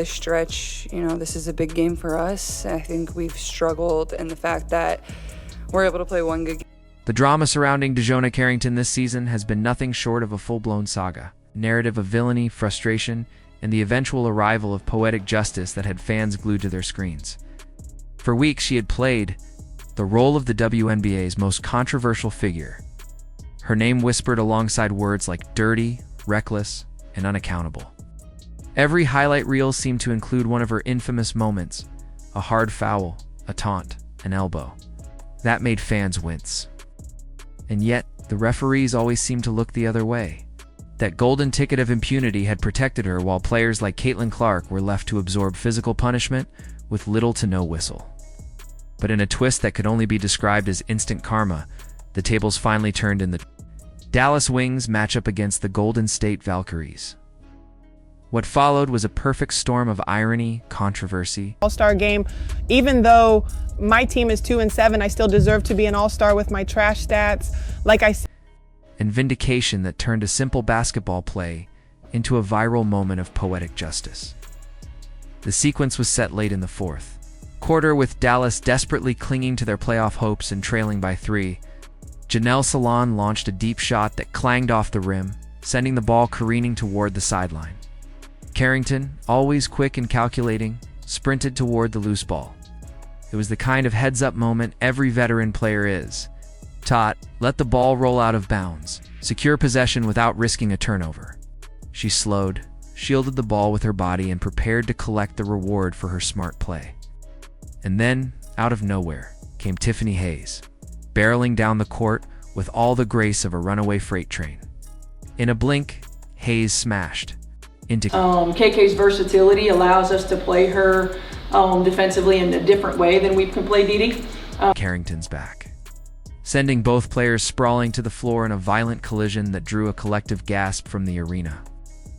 This stretch, this is a big game for us. I think we've struggled in the fact that we're able to play one good game. The drama surrounding DiJonai Carrington this season has been nothing short of a full-blown saga. A narrative of villainy, frustration, and the eventual arrival of poetic justice that had fans glued to their screens. For weeks, she had played the role of the WNBA's most controversial figure. Her name whispered alongside words like dirty, reckless, and unaccountable. Every highlight reel seemed to include one of her infamous moments, a hard foul, a taunt, an elbow. That made fans wince. And yet, the referees always seemed to look the other way. That golden ticket of impunity had protected her, while players like Caitlin Clark were left to absorb physical punishment with little to no whistle. But in a twist that could only be described as instant karma, the tables finally turned in the Dallas Wings matchup against the Golden State Valkyries. What followed was a perfect storm of irony, controversy. All-Star game, even though my team is 2-7, I still deserve to be an All-Star with my trash stats. And vindication that turned a simple basketball play into a viral moment of poetic justice. The sequence was set late in the fourth quarter, with Dallas desperately clinging to their playoff hopes and trailing by 3. Janelle Salon launched a deep shot that clanged off the rim, sending the ball careening toward the sideline. Carrington, always quick and calculating, sprinted toward the loose ball. It was the kind of heads-up moment every veteran player is. Taught, let the ball roll out of bounds, secure possession without risking a turnover. She slowed, shielded the ball with her body, and prepared to collect the reward for her smart play. And then, out of nowhere, came Tiffany Hayes, barreling down the court with all the grace of a runaway freight train. In a blink, Hayes smashed into KK's versatility allows us to play her defensively in a different way than we can play Didi. Carrington's back, sending both players sprawling to the floor in a violent collision that drew a collective gasp from the arena.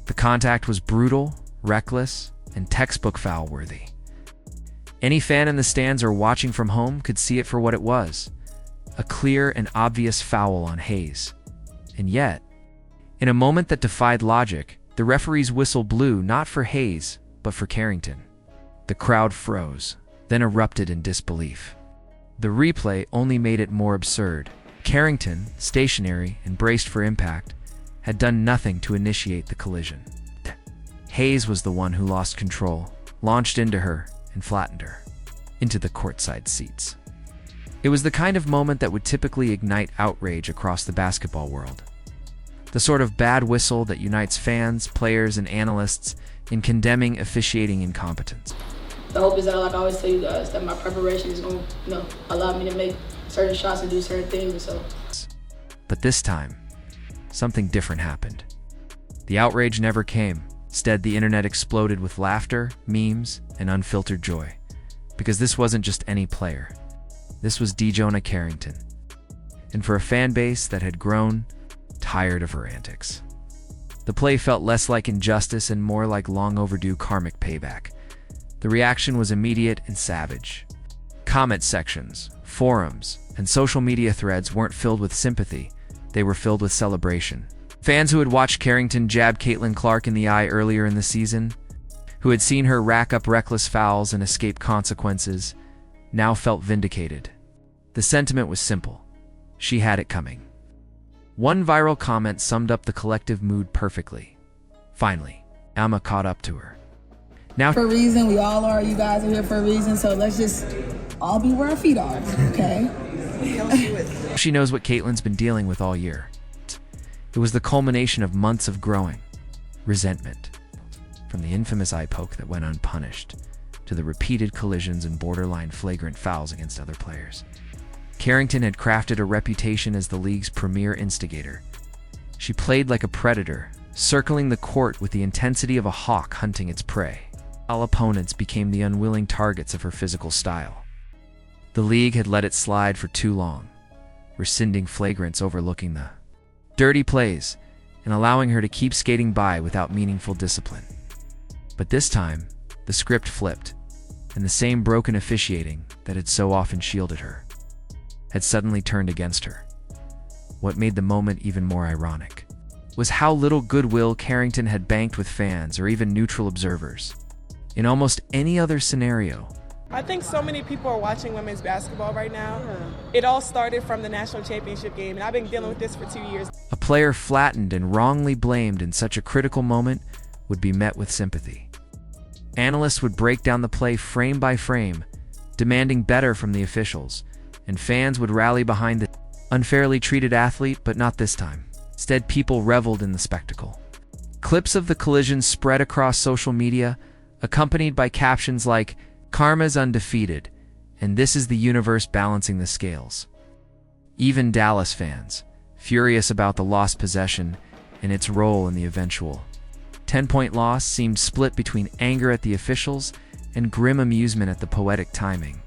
The contact was brutal, reckless, and textbook foul-worthy. Any fan in the stands or watching from home could see it for what it was, a clear and obvious foul on Hayes. And yet, in a moment that defied logic, the referee's whistle blew not for Hayes, but for Carrington. The crowd froze, then erupted in disbelief. The replay only made it more absurd. Carrington, stationary and braced for impact, had done nothing to initiate the collision. Hayes was the one who lost control, launched into her, and flattened her into the courtside seats. It was the kind of moment that would typically ignite outrage across the basketball world. The sort of bad whistle that unites fans, players, and analysts in condemning officiating incompetence. The hope is that, like I always tell you guys, that my preparation is going to, allow me to make certain shots and do certain things. But this time, something different happened. The outrage never came. Instead, the internet exploded with laughter, memes, and unfiltered joy. Because this wasn't just any player. This was DiJonai Carrington. And for a fan base that had grown tired of her antics, the play felt less like injustice and more like long overdue karmic payback. The reaction was immediate and savage. Comment sections, forums, and social media threads weren't filled with sympathy, they were filled with celebration. Fans who had watched Carrington jab Caitlin Clark in the eye earlier in the season, who had seen her rack up reckless fouls and escape consequences, now felt vindicated. The sentiment was simple. She had it coming. One viral comment summed up the collective mood perfectly. Finally, Emma caught up to her. Now, for a reason, we all are. You guys are here for a reason, so let's just all be where our feet are, okay? She knows what Caitlin's been dealing with all year. It was the culmination of months of growing resentment, from the infamous eye poke that went unpunished to the repeated collisions and borderline flagrant fouls against other players. Carrington had crafted a reputation as the league's premier instigator. She played like a predator, circling the court with the intensity of a hawk hunting its prey. All opponents became the unwilling targets of her physical style. The league had let it slide for too long, rescinding flagrants, overlooking the dirty plays, and allowing her to keep skating by without meaningful discipline. But this time, the script flipped, and the same broken officiating that had so often shielded her had suddenly turned against her. What made the moment even more ironic was how little goodwill Carrington had banked with fans or even neutral observers. In almost any other scenario, I think so many people are watching women's basketball right now. It all started from the national championship game, and I've been dealing with this for 2 years. a player flattened and wrongly blamed in such a critical moment would be met with sympathy. Analysts would break down the play frame by frame, demanding better from the officials, and fans would rally behind the unfairly treated athlete, but not this time. Instead, people reveled in the spectacle. Clips of the collision spread across social media, accompanied by captions like, "Karma's undefeated, and this is the universe balancing the scales." Even Dallas fans, furious about the lost possession and its role in the eventual 10-point loss, seemed split between anger at the officials and grim amusement at the poetic timing.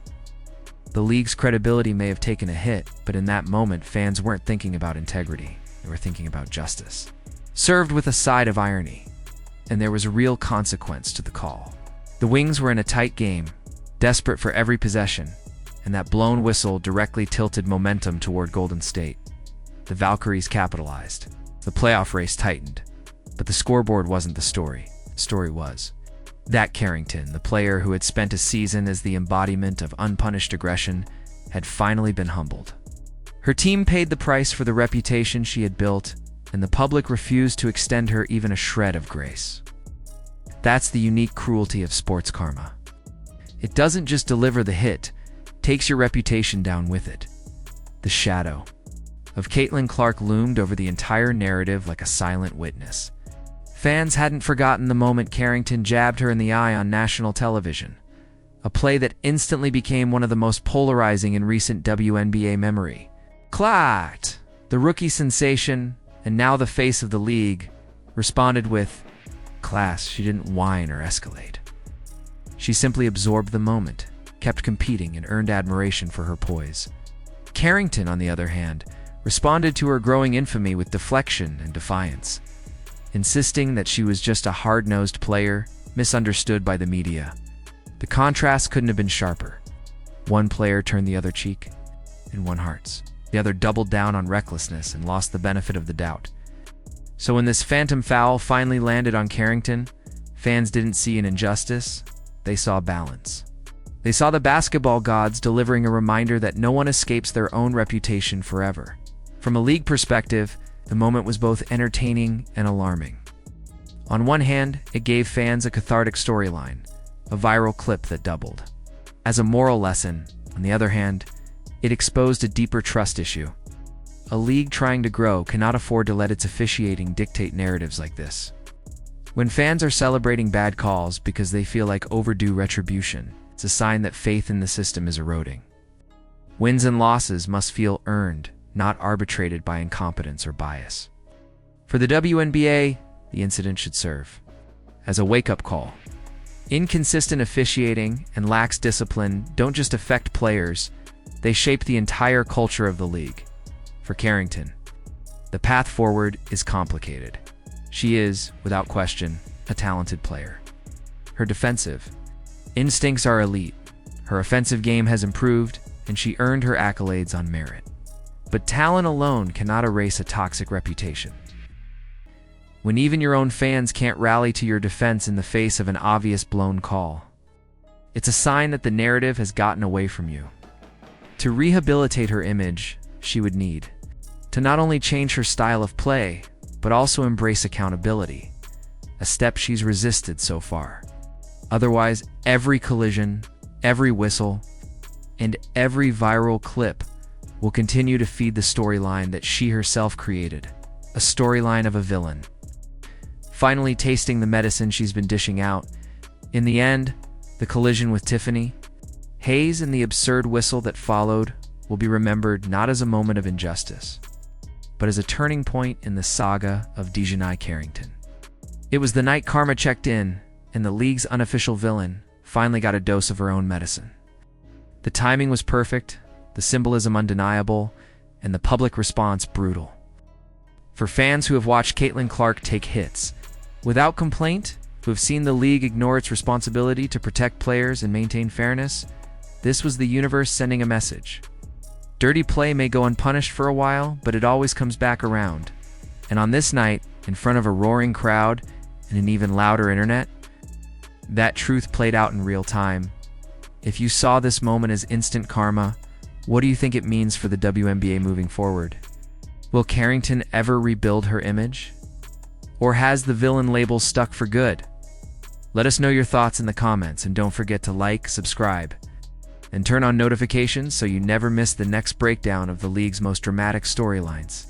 The league's credibility may have taken a hit, but in that moment, fans weren't thinking about integrity. They were thinking about justice, served with a side of irony. And there was a real consequence to the call. The Wings were in a tight game, desperate for every possession, and that blown whistle directly tilted momentum toward Golden State. The Valkyries capitalized. The playoff race tightened. But the scoreboard wasn't the story. The story was that Carrington, the player who had spent a season as the embodiment of unpunished aggression, had finally been humbled. Her team paid the price for the reputation she had built, and the public refused to extend her even a shred of grace. That's the unique cruelty of sports karma. It doesn't just deliver the hit, it takes your reputation down with it. The shadow of Caitlin Clark loomed over the entire narrative like a silent witness. Fans hadn't forgotten the moment Carrington jabbed her in the eye on national television, a play that instantly became one of the most polarizing in recent WNBA memory. Clark, the rookie sensation, and now the face of the league, responded with, "Class, she didn't whine or escalate. She simply absorbed the moment, kept competing, and earned admiration for her poise." Carrington, on the other hand, responded to her growing infamy with deflection and defiance, insisting that she was just a hard-nosed player, misunderstood by the media. The contrast couldn't have been sharper. One player turned the other cheek and won hearts. The other doubled down on recklessness and lost the benefit of the doubt. So when this phantom foul finally landed on Carrington, fans didn't see an injustice, they saw balance. They saw the basketball gods delivering a reminder that no one escapes their own reputation forever. From a league perspective, the moment was both entertaining and alarming. On one hand, it gave fans a cathartic storyline, a viral clip that doubled. As a moral lesson, on the other hand, it exposed a deeper trust issue. A league trying to grow cannot afford to let its officiating dictate narratives like this. When fans are celebrating bad calls because they feel like overdue retribution, it's a sign that faith in the system is eroding. Wins and losses must feel earned, not arbitrated by incompetence or bias. For the WNBA, the incident should serve as a wake-up call. Inconsistent officiating and lax discipline don't just affect players, they shape the entire culture of the league. For Carrington, the path forward is complicated. She is, without question, a talented player. Her defensive instincts are elite, her offensive game has improved, and she earned her accolades on merit. But talent alone cannot erase a toxic reputation. When even your own fans can't rally to your defense in the face of an obvious blown call, it's a sign that the narrative has gotten away from you. To rehabilitate her image, she would need to not only change her style of play, but also embrace accountability, a step she's resisted so far. Otherwise, every collision, every whistle, and every viral clip will continue to feed the storyline that she herself created, a storyline of a villain. Finally tasting the medicine she's been dishing out, in the end, the collision with Tiffany Hayes and the absurd whistle that followed will be remembered not as a moment of injustice, but as a turning point in the saga of DiJonai Carrington. It was the night karma checked in, and the league's unofficial villain finally got a dose of her own medicine. The timing was perfect, the symbolism undeniable, and the public response brutal. For fans who have watched Caitlin Clark take hits without complaint, who have seen the league ignore its responsibility to protect players and maintain fairness, this was the universe sending a message. Dirty play may go unpunished for a while, but it always comes back around. And on this night, in front of a roaring crowd and an even louder internet, That truth played out in real time. If you saw this moment as instant karma, what do you think it means for the WNBA moving forward? Will Carrington ever rebuild her image? Or has the villain label stuck for good? Let us know your thoughts in the comments, and don't forget to like, subscribe, and turn on notifications so you never miss the next breakdown of the league's most dramatic storylines.